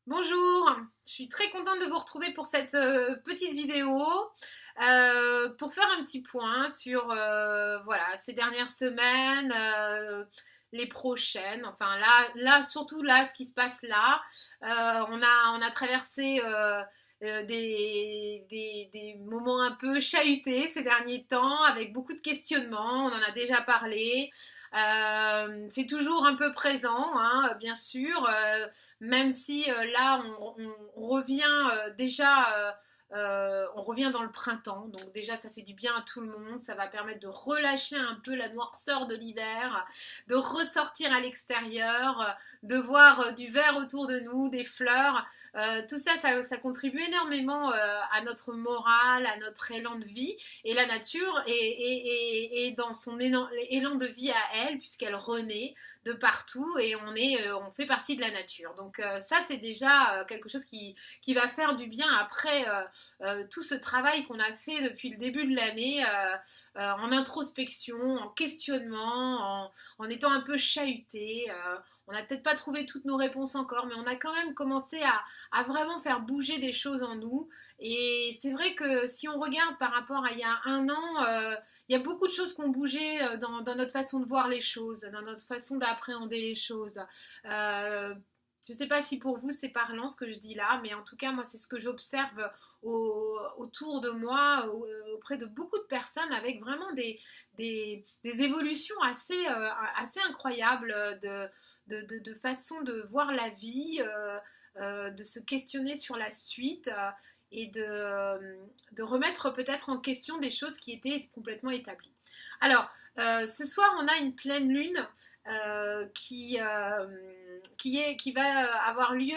Bonjour, je suis très contente de vous retrouver pour cette petite vidéo pour faire un petit point sur voilà, ces dernières semaines, les prochaines, enfin là surtout là ce qui se passe là. On a traversé des moments un peu chahutés ces derniers temps avec beaucoup de questionnements, on en a déjà parlé. C'est toujours un peu présent, hein, bien sûr. Même si là on revient on revient dans le printemps, donc déjà ça fait du bien à tout le monde, ça va permettre de relâcher un peu la noirceur de l'hiver, de ressortir à l'extérieur, de voir du vert autour de nous, des fleurs. Tout ça, ça contribue énormément à notre morale, à notre élan de vie, et la nature est dans son élan de vie à elle, puisqu'elle renaît de partout et on fait partie de la nature. Donc ça c'est déjà quelque chose qui va faire du bien après tout ce travail qu'on a fait depuis le début de l'année en introspection, en questionnement, en étant un peu chahuté. On n'a peut-être pas trouvé toutes nos réponses encore, mais on a quand même commencé à vraiment faire bouger des choses en nous. Et c'est vrai que si on regarde par rapport à il y a un an, il y a beaucoup de choses qui ont bougé dans notre façon de voir les choses, dans notre façon d'appréhender les choses. Euh, je ne sais pas si pour vous c'est parlant ce que je dis là, mais en tout cas moi c'est ce que j'observe autour de moi, auprès de beaucoup de personnes avec vraiment des évolutions assez incroyables de façon de voir la vie, de se questionner sur la suite et de remettre peut-être en question des choses qui étaient complètement établies. Alors, ce soir, on a une pleine lune euh, qui, euh, qui va avoir lieu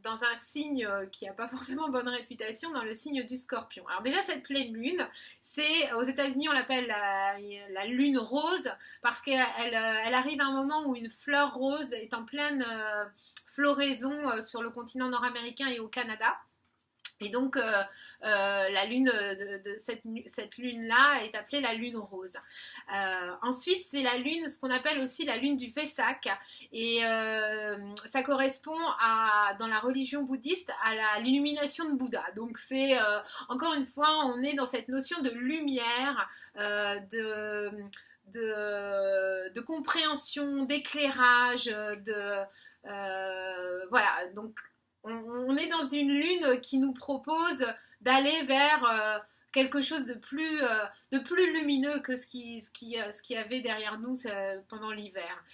dans un signe qui n'a pas forcément bonne réputation, dans le signe du Scorpion. Alors déjà, cette pleine lune, c'est aux États-Unis, on l'appelle la lune rose, parce qu'elle arrive à un moment où une fleur rose est en pleine floraison sur le continent nord-américain et au Canada. Et donc, la lune de cette lune-là est appelée la lune rose. Ensuite, c'est la lune, ce qu'on appelle aussi la lune du Vesak. Et ça correspond dans la religion bouddhiste à l'illumination de Bouddha. Donc, c'est encore une fois, on est dans cette notion de lumière, de compréhension, d'éclairage, voilà. Donc, on est dans une lune qui nous propose d'aller vers quelque chose de plus lumineux que ce qui avait derrière nous pendant l'hiver.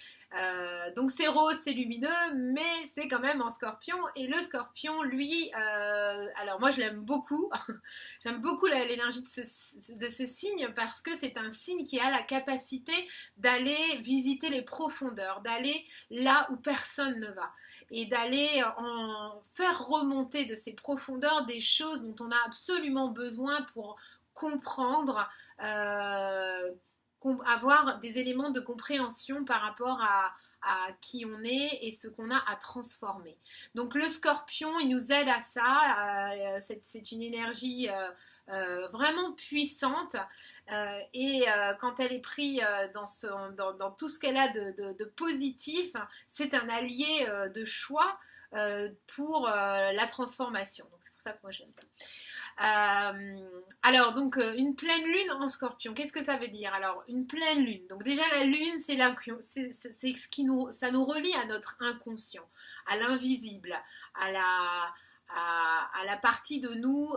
Donc c'est rose, c'est lumineux, mais c'est quand même en scorpion. Et le scorpion, lui, alors moi je l'aime beaucoup. J'aime beaucoup l'énergie de ce signe parce que c'est un signe qui a la capacité d'aller visiter les profondeurs, d'aller là où personne ne va et d'aller en faire remonter de ces profondeurs des choses dont on a absolument besoin pour comprendre, avoir des éléments de compréhension par rapport à qui on est et ce qu'on a à transformer. Donc le scorpion, il nous aide à ça. C'est une énergie vraiment puissante et quand elle est prise dans tout ce qu'elle a de positif, c'est un allié de choix pour la transformation. Donc c'est pour ça que moi j'aime bien. Alors, donc, une pleine lune en scorpion, qu'est-ce que ça veut dire? Alors, une pleine lune, donc déjà la lune, c'est ce qui ça nous relie à notre inconscient, à l'invisible, à à la partie de nous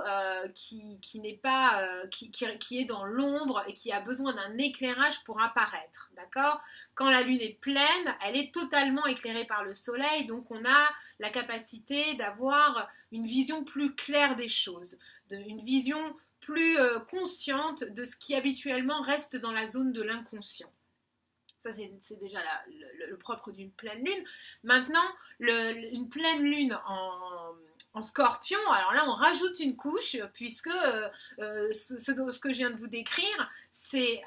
qui n'est pas, qui est dans l'ombre et qui a besoin d'un éclairage pour apparaître, d'accord? Quand la lune est pleine, elle est totalement éclairée par le soleil, donc on a la capacité d'avoir une vision plus claire des choses, une vision plus consciente de ce qui habituellement reste dans la zone de l'inconscient. Ça, c'est déjà le propre d'une pleine lune. Maintenant, une pleine lune En scorpion, alors là on rajoute une couche puisque ce que je viens de vous décrire, c'est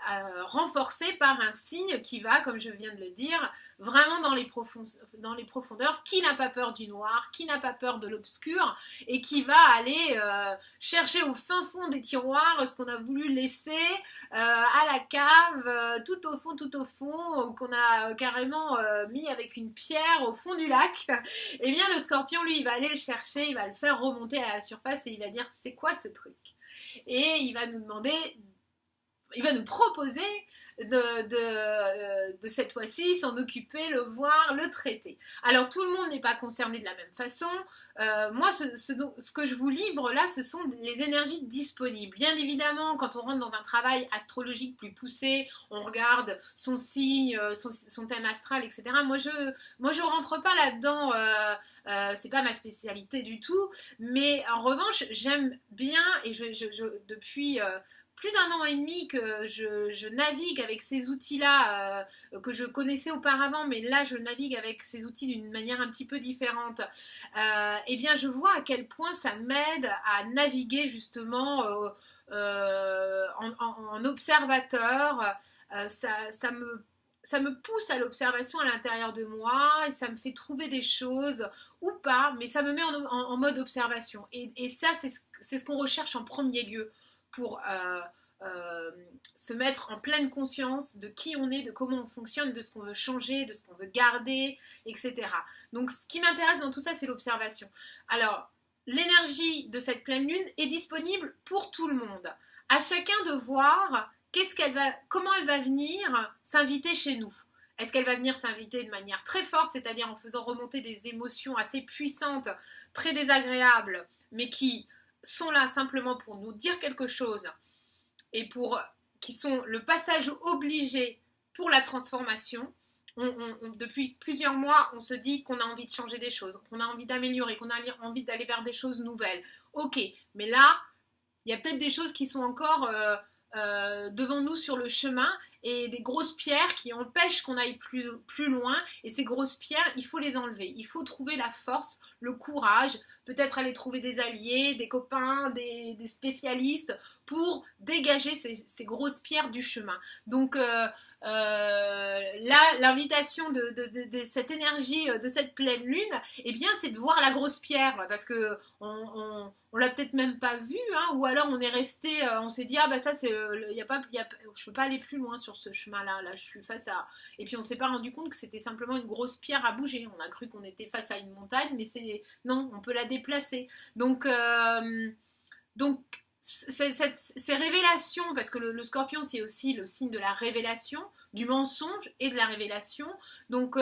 renforcé par un signe qui va, comme je viens de le dire, vraiment dans les profondeurs, qui n'a pas peur du noir, qui n'a pas peur de l'obscur et qui va aller chercher au fin fond des tiroirs ce qu'on a voulu laisser à la cave, tout au fond, qu'on a carrément mis avec une pierre au fond du lac. Eh bien le scorpion, lui, il va aller le chercher, il va le faire remonter à la surface et il va dire c'est quoi ce truc? Et il va nous demander, il va nous proposer de cette fois-ci s'en occuper, le voir, le traiter. Alors tout le monde n'est pas concerné de la même façon. Moi, ce que je vous livre là, ce sont les énergies disponibles. Bien évidemment, quand on rentre dans un travail astrologique plus poussé, on regarde son signe, son thème astral, etc. Moi, je rentre pas là-dedans. C'est pas ma spécialité du tout. Mais en revanche, j'aime bien et depuis plus d'un an et demi que je navigue avec ces outils-là que je connaissais auparavant, mais là je navigue avec ces outils d'une manière un petit peu différente. Eh bien je vois à quel point ça m'aide à naviguer justement en observateur. Ça me pousse à l'observation à l'intérieur de moi et ça me fait trouver des choses ou pas, mais ça me met en mode observation. Et ça, c'est ce qu'on recherche en premier lieu pour se mettre en pleine conscience de qui on est, de comment on fonctionne, de ce qu'on veut changer, de ce qu'on veut garder, etc. Donc ce qui m'intéresse dans tout ça, c'est l'observation. Alors, l'énergie de cette pleine lune est disponible pour tout le monde. À chacun de voir comment elle va venir s'inviter chez nous. Est-ce qu'elle va venir s'inviter de manière très forte, c'est-à-dire en faisant remonter des émotions assez puissantes, très désagréables, mais qui sont là simplement pour nous dire quelque chose et qui sont le passage obligé pour la transformation. Depuis plusieurs mois, on se dit qu'on a envie de changer des choses, qu'on a envie d'améliorer, qu'on a envie d'aller vers des choses nouvelles. Ok, mais là, il y a peut-être des choses qui sont encore devant nous sur le chemin et des grosses pierres qui empêchent qu'on aille plus loin. Et ces grosses pierres, il faut les enlever. Il faut trouver la force, le courage, peut-être aller trouver des alliés, des copains, des spécialistes pour dégager ces grosses pierres du chemin. Donc là, l'invitation de cette énergie, de cette pleine lune, eh bien, c'est de voir la grosse pierre, parce que on l'a peut-être même pas vue, hein, ou alors on est resté, on s'est dit ah bah ça c'est, je peux pas aller plus loin sur ce chemin-là, là je suis face à, et puis on s'est pas rendu compte que c'était simplement une grosse pierre à bouger. On a cru qu'on était face à une montagne, mais non, on peut la déplacer. Donc ces révélations, parce que le scorpion c'est aussi le signe de la révélation, du mensonge et de la révélation, donc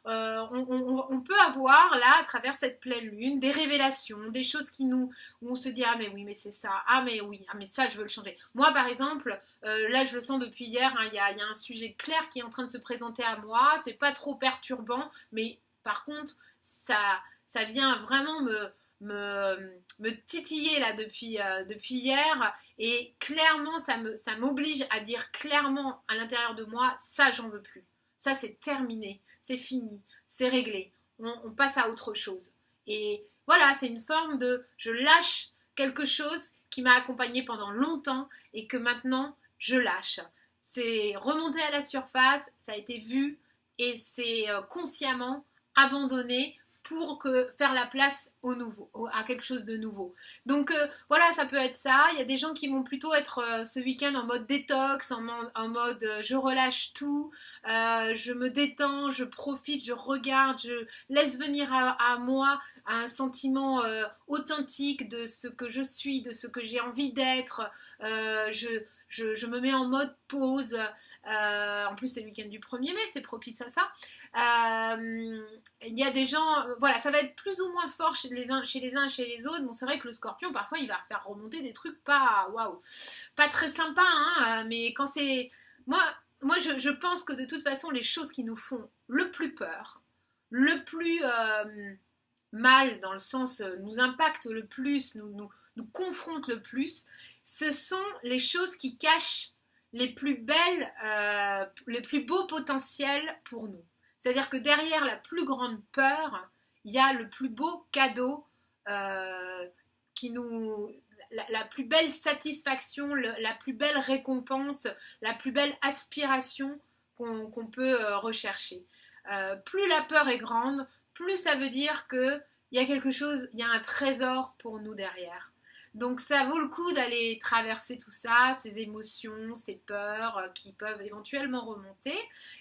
on peut avoir là à travers cette pleine lune des révélations, des choses où on se dit ah mais oui mais c'est ça, ah mais oui, ah mais ça je veux le changer. Moi par exemple, là je le sens depuis hier, hein, y a un sujet clair qui est en train de se présenter à moi, c'est pas trop perturbant, mais par contre ça vient vraiment me titiller là depuis hier, et clairement ça m'oblige à dire clairement à l'intérieur de moi, ça j'en veux plus, ça c'est terminé, c'est fini, c'est réglé, on passe à autre chose. Et voilà, c'est une forme de je lâche quelque chose qui m'a accompagnée pendant longtemps et que maintenant je lâche. C'est remonter à la surface, ça a été vu et c'est consciemment abandonné pour faire la place au nouveau, à quelque chose de nouveau. Donc voilà, ça peut être ça. Il y a des gens qui vont plutôt être ce week-end en mode détox, en mode je relâche tout, je me détends, je profite, je regarde, je laisse venir à moi un sentiment authentique de ce que je suis, de ce que j'ai envie d'être. Je me mets en mode pause. En plus, c'est le week-end du 1er mai, c'est propice à ça. Il y a des gens, voilà, ça va être plus ou moins fort chez les uns et chez les autres. Bon, c'est vrai que le scorpion, parfois, il va faire remonter des trucs pas très sympas, hein, mais quand c'est... Moi je pense que de toute façon, les choses qui nous font le plus peur, le plus mal, dans le sens, nous impactent le plus, nous confrontent le plus, ce sont les choses qui cachent les plus belles, les plus beaux potentiels pour nous. C'est-à-dire que derrière la plus grande peur, il y a le plus beau cadeau qui nous... La plus belle satisfaction, la plus belle récompense, la plus belle aspiration qu'on peut rechercher. Plus la peur est grande, plus ça veut dire qu'il y a quelque chose, il y a un trésor pour nous derrière. Donc ça vaut le coup d'aller traverser tout ça, ces émotions, ces peurs qui peuvent éventuellement remonter.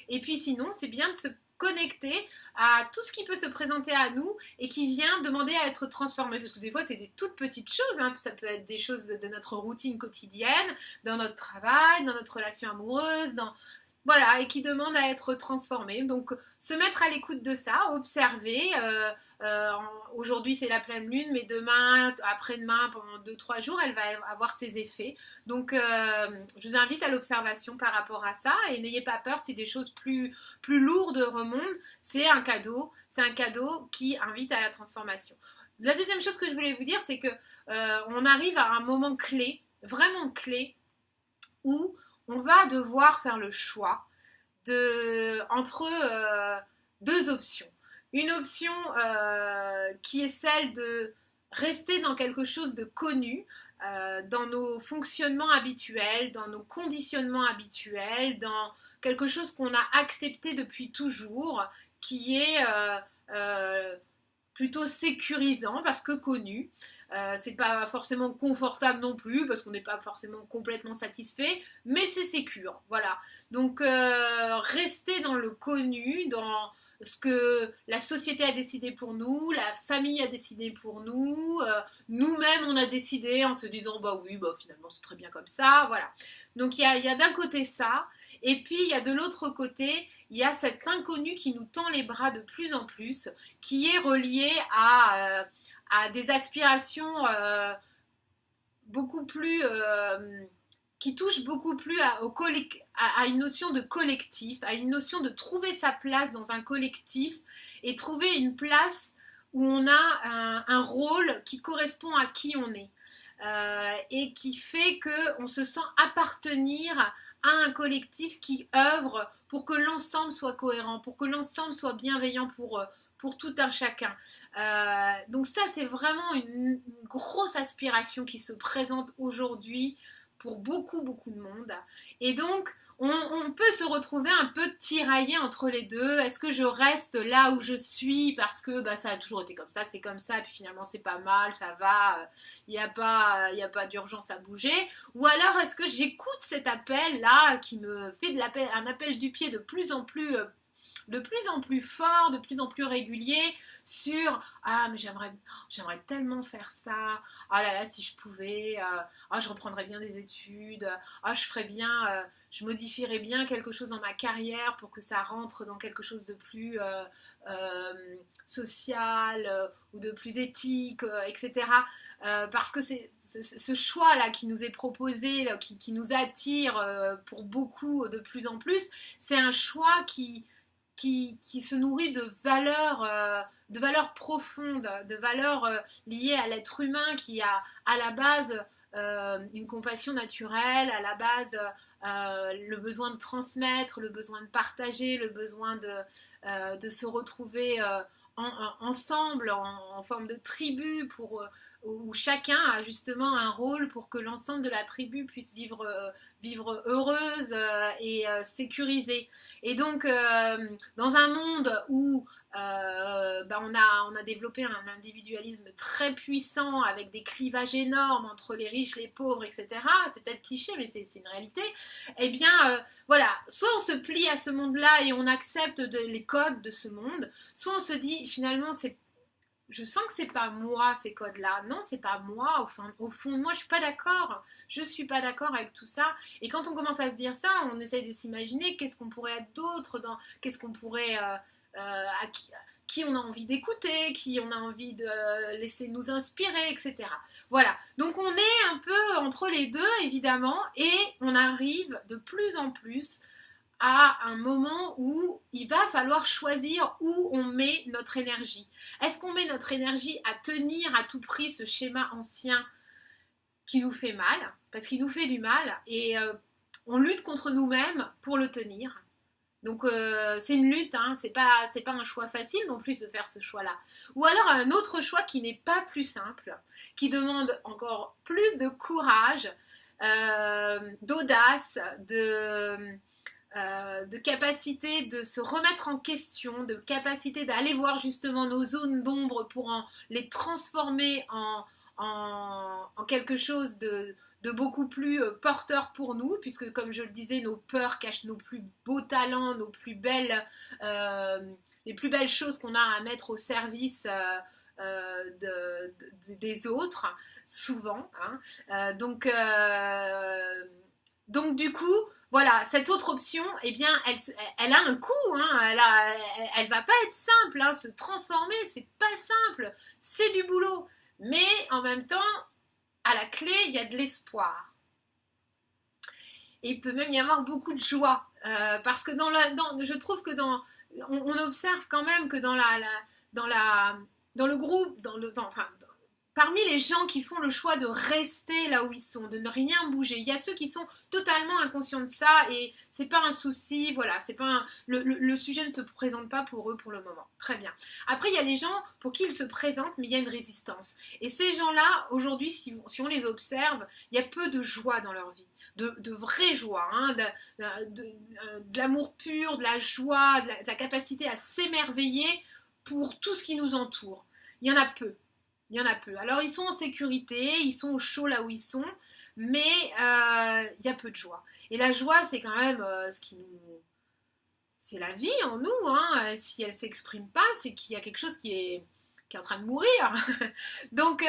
Et puis sinon, c'est bien de se connecter à tout ce qui peut se présenter à nous et qui vient demander à être transformé. Parce que des fois, c'est des toutes petites choses. Hein. Ça peut être des choses de notre routine quotidienne, dans notre travail, dans notre relation amoureuse, voilà, et qui demandent à être transformées. Donc, se mettre à l'écoute de ça, observer. Aujourd'hui, c'est la pleine lune, mais demain, après-demain, pendant 2-3 jours, elle va avoir ses effets. Donc, je vous invite à l'observation par rapport à ça. Et n'ayez pas peur si des choses plus lourdes remontent. C'est un cadeau qui invite à la transformation. La deuxième chose que je voulais vous dire, c'est que on arrive à un moment clé, vraiment clé, où on va devoir faire le choix entre deux options. Une option qui est celle de rester dans quelque chose de connu, dans nos fonctionnements habituels, dans nos conditionnements habituels, dans quelque chose qu'on a accepté depuis toujours, qui est plutôt sécurisant parce que connu. C'est pas forcément confortable non plus parce qu'on n'est pas forcément complètement satisfait, mais c'est sécure, voilà. Donc rester dans le connu, dans ce que la société a décidé pour nous, la famille a décidé pour nous, nous-mêmes on a décidé en se disant bah oui, bah finalement c'est très bien comme ça, voilà. Donc il y a d'un côté ça, et puis il y a de l'autre côté, il y a cet inconnu qui nous tend les bras de plus en plus, qui est relié à des aspirations beaucoup plus... qui touchent beaucoup plus à une notion de collectif, à une notion de trouver sa place dans un collectif et trouver une place où on a un rôle qui correspond à qui on est et qui fait qu'on se sent appartenir à un collectif qui œuvre pour que l'ensemble soit cohérent, pour que l'ensemble soit bienveillant pour tout un chacun. Donc ça, c'est vraiment une grosse aspiration qui se présente aujourd'hui pour beaucoup, beaucoup de monde. Et donc, on peut se retrouver un peu tiraillé entre les deux. Est-ce que je reste là où je suis parce que bah, ça a toujours été comme ça, c'est comme ça, et puis finalement c'est pas mal, ça va, il n'y a pas d'urgence à bouger. Ou alors est-ce que j'écoute cet appel-là qui me fait un appel du pied de plus en plus fort, de plus en plus régulier sur ah mais j'aimerais tellement faire ça, ah là là si je pouvais, ah je reprendrais bien des études, ah je ferais bien, je modifierais bien quelque chose dans ma carrière pour que ça rentre dans quelque chose de plus social ou de plus éthique, etc. Parce que c'est ce choix-là qui nous est proposé, là, qui nous attire pour beaucoup de plus en plus, c'est un choix qui se nourrit de valeurs profondes, de valeurs liées à l'être humain qui a à la base une compassion naturelle, à la base le besoin de transmettre, le besoin de partager, le besoin de se retrouver ensemble en forme de tribu où chacun a justement un rôle pour que l'ensemble de la tribu puisse vivre heureuse et sécurisée. Et donc, dans un monde où on a développé un individualisme très puissant avec des clivages énormes entre les riches, les pauvres, etc. C'est peut-être cliché, mais c'est une réalité. Eh bien, voilà, soit on se plie à ce monde-là et on accepte les codes de ce monde, soit on se dit finalement je sens que c'est pas moi ces codes-là. Non, c'est pas moi. Au fond de moi, je suis pas d'accord. Je suis pas d'accord avec tout ça. Et quand on commence à se dire ça, on essaye de s'imaginer qu'est-ce qu'on pourrait être d'autre, qu'est-ce qu'on pourrait, qui on a envie d'écouter, qui on a envie de laisser nous inspirer, etc. Voilà. Donc on est un peu entre les deux, évidemment, et on arrive de plus en plus à un moment où il va falloir choisir où on met notre énergie. Est-ce qu'on met notre énergie à tenir à tout prix ce schéma ancien qui nous fait mal, parce qu'il nous fait du mal, et on lutte contre nous-mêmes pour le tenir, Donc c'est une lutte, hein, c'est pas un choix facile non plus de faire ce choix-là. Ou alors un autre choix qui n'est pas plus simple, qui demande encore plus de courage, d'audace, de capacité de se remettre en question, de capacité d'aller voir justement nos zones d'ombre pour les transformer en quelque chose de beaucoup plus porteur pour nous, puisque comme je le disais, nos peurs cachent nos plus beaux talents, les plus belles choses qu'on a à mettre au service des autres, souvent. Hein. Donc du coup, voilà, cette autre option, eh bien, elle a un coût, hein, elle va pas être simple, hein, se transformer, c'est pas simple, c'est du boulot. Mais en même temps, à la clé, il y a de l'espoir. Et il peut même y avoir beaucoup de joie. Parce que je trouve que on observe quand même que dans le groupe, parmi les gens qui font le choix de rester là où ils sont, de ne rien bouger, il y a ceux qui sont totalement inconscients de ça et c'est pas un souci, voilà, le sujet ne se présente pas pour eux pour le moment. Très bien. Après, il y a les gens pour qui il se présente, mais il y a une résistance. Et ces gens-là, aujourd'hui, si on les observe, il y a peu de joie dans leur vie. De vraie joie, hein, de l'amour pur, de la joie, de la capacité à s'émerveiller pour tout ce qui nous entoure. Il y en a peu. Il y en a peu. Alors, ils sont en sécurité, ils sont au chaud là où ils sont, mais il y a peu de joie. Et la joie, c'est quand même ce qui nous... C'est la vie en nous, hein. Si elle ne s'exprime pas, c'est qu'il y a quelque chose qui est en train de mourir. Donc,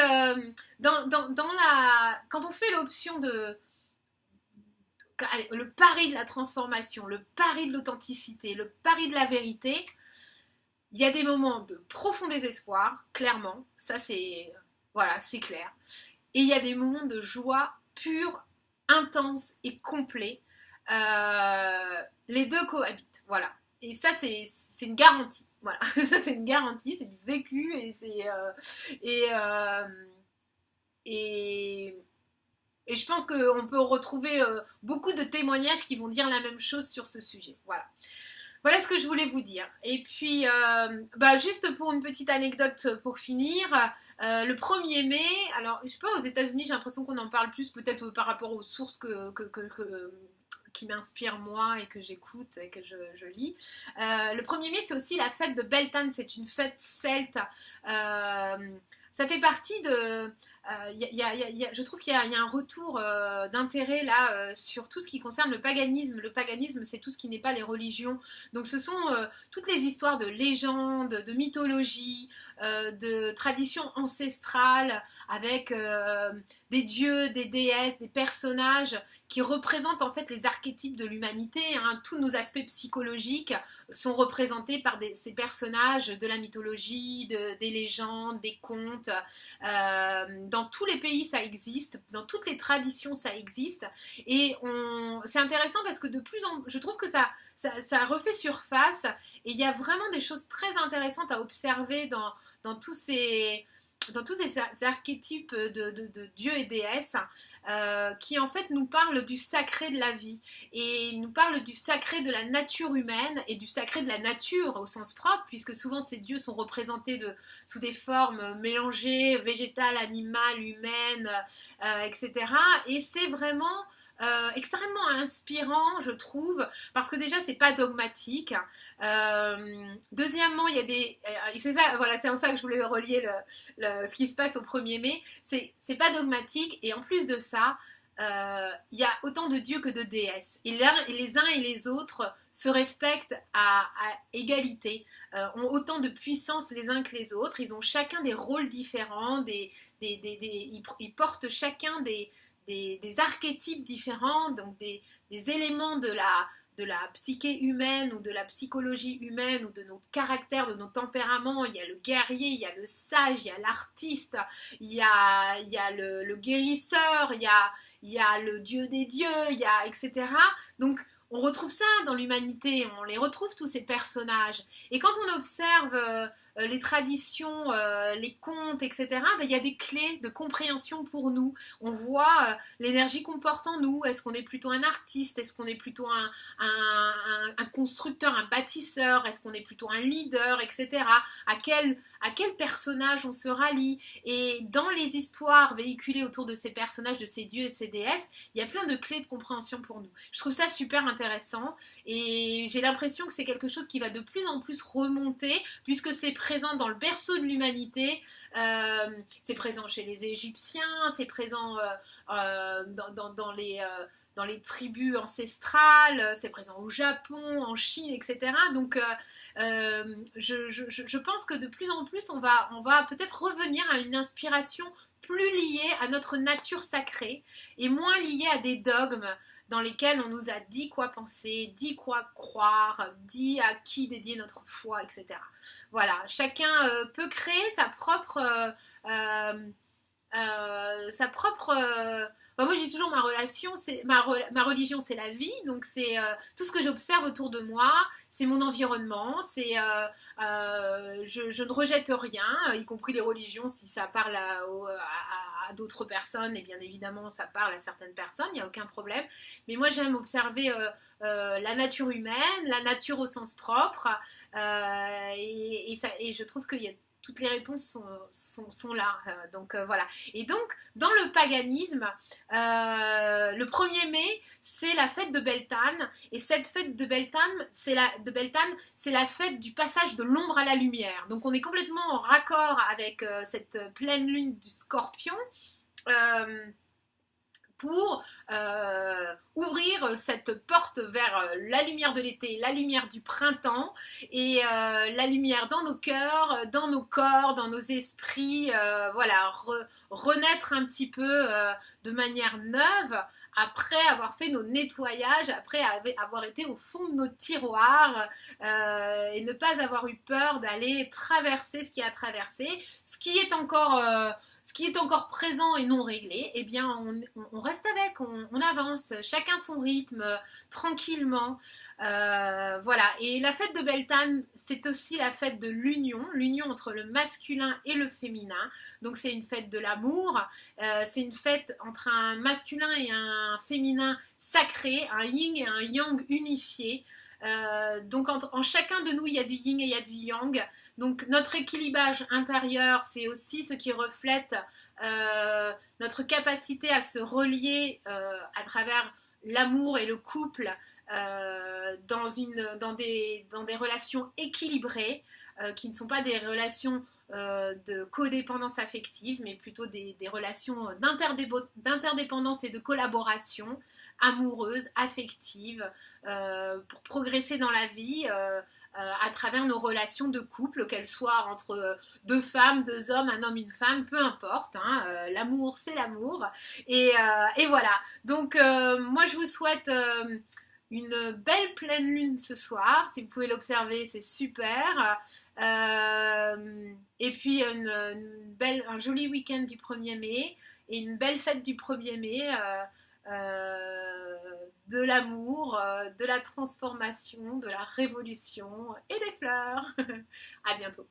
quand on fait l'option le pari de la transformation, le pari de l'authenticité, le pari de la vérité, il y a des moments de profond désespoir, clairement, ça c'est clair. Et il y a des moments de joie pure, intense et complet. Les deux cohabitent, voilà. Et ça c'est une garantie, voilà. C'est une garantie, c'est du vécu et je pense qu'on peut retrouver beaucoup de témoignages qui vont dire la même chose sur ce sujet, voilà. Voilà ce que je voulais vous dire. Et puis, juste pour une petite anecdote pour finir, le 1er mai, alors je sais pas, aux États-Unis, j'ai l'impression qu'on en parle plus, peut-être par rapport aux sources qui m'inspirent moi et que j'écoute et que je lis. Le 1er mai, c'est aussi la fête de Beltane, c'est une fête celte. Ça fait partie de... je trouve qu'il y a un retour d'intérêt là sur tout ce qui concerne le paganisme. Le paganisme, c'est tout ce qui n'est pas les religions. Donc ce sont toutes les histoires de légendes, de mythologie, de traditions ancestrales avec des dieux, des déesses, des personnages qui représentent en fait les archétypes de l'humanité. Hein. Tous nos aspects psychologiques sont représentés par ces personnages de la mythologie, des légendes, des contes. Dans tous les pays ça existe, dans toutes les traditions ça existe, et c'est intéressant parce que je trouve que ça refait surface, et il y a vraiment des choses très intéressantes à observer dans tous ces archétypes de dieux et déesses qui en fait nous parlent du sacré de la vie et nous parlent du sacré de la nature humaine et du sacré de la nature au sens propre, puisque souvent ces dieux sont représentés sous des formes mélangées, végétales, animales, humaines, etc. Et c'est vraiment extrêmement inspirant, je trouve, parce que déjà c'est pas dogmatique. Deuxièmement, il y a c'est ça, voilà, c'est en ça que je voulais relier ce qui se passe au 1er mai. C'est pas dogmatique, et en plus de ça, il y a autant de dieux que de déesses, et les uns et les autres se respectent à égalité, ont autant de puissance les uns que les autres. Ils ont chacun des rôles différents, ils portent chacun des archétypes différents, donc des éléments de la psyché humaine ou de la psychologie humaine ou de notre caractère, de nos tempéraments. Il y a le guerrier, il y a le sage, il y a l'artiste, il y a le guérisseur, il y a le dieu des dieux, etc. Donc on retrouve ça dans l'humanité, on les retrouve tous ces personnages. Et quand on observe les traditions, les contes, etc., ben, il y a des clés de compréhension pour nous. On voit l'énergie qu'on porte en nous. Est-ce qu'on est plutôt un artiste? Est-ce qu'on est plutôt un constructeur, un bâtisseur? Est-ce qu'on est plutôt un leader, etc. À quel personnage on se rallie? Et dans les histoires véhiculées autour de ces personnages, de ces dieux et ces déesses, il y a plein de clés de compréhension pour nous. Je trouve ça super intéressant et j'ai l'impression que c'est quelque chose qui va de plus en plus remonter puisque c'est présent dans le berceau de l'humanité, c'est présent chez les Égyptiens, c'est présent dans les tribus ancestrales, c'est présent au Japon, en Chine, etc. Donc je pense que de plus en plus on va peut-être revenir à une inspiration plus liée à notre nature sacrée et moins liée à des dogmes dans lesquels on nous a dit quoi penser, dit quoi croire, dit à qui dédier notre foi, etc. Voilà, chacun peut créer sa propre enfin, moi, je dis toujours ma relation, c'est ma religion, c'est la vie, donc c'est tout ce que j'observe autour de moi, c'est mon environnement, je ne rejette rien, y compris les religions, si ça parle à d'autres personnes, et bien évidemment ça parle à certaines personnes, il n'y a aucun problème. Mais moi, j'aime observer la nature humaine, la nature au sens propre, et je trouve qu'il y a toutes les réponses sont là. Donc voilà. Et donc, dans le paganisme, le 1er mai, c'est la fête de Beltane. Et cette fête de Beltane, c'est la fête du passage de l'ombre à la lumière. Donc on est complètement en raccord avec cette pleine lune du Scorpion. Pour ouvrir cette porte vers la lumière de l'été, la lumière du printemps et la lumière dans nos cœurs, dans nos corps, dans nos esprits, voilà, renaître un petit peu de manière neuve après avoir fait nos nettoyages, après avoir été au fond de nos tiroirs et ne pas avoir eu peur d'aller traverser ce qui a traversé, ce qui est encore présent et non réglé, eh bien on reste avec, on avance, chacun son rythme, tranquillement. Voilà. Et la fête de Beltane, c'est aussi la fête de l'union entre le masculin et le féminin. Donc c'est une fête de l'amour, c'est une fête entre un masculin et un féminin sacré, un yin et un yang unifiés. Donc en chacun de nous il y a du yin et il y a du yang, donc notre équilibrage intérieur c'est aussi ce qui reflète notre capacité à se relier à travers l'amour et le couple dans des relations équilibrées qui ne sont pas des relations de codépendance affective, mais plutôt des relations d'interdépendance et de collaboration amoureuse, affective, pour progresser dans la vie à travers nos relations de couple, qu'elles soient entre deux femmes, deux hommes, un homme, une femme, peu importe, hein, l'amour c'est l'amour, et voilà. Donc moi je vous souhaite une belle pleine lune ce soir, si vous pouvez l'observer c'est super, et puis un joli week-end du 1er mai et une belle fête du 1er mai, de l'amour, de la transformation, de la révolution et des fleurs. À bientôt.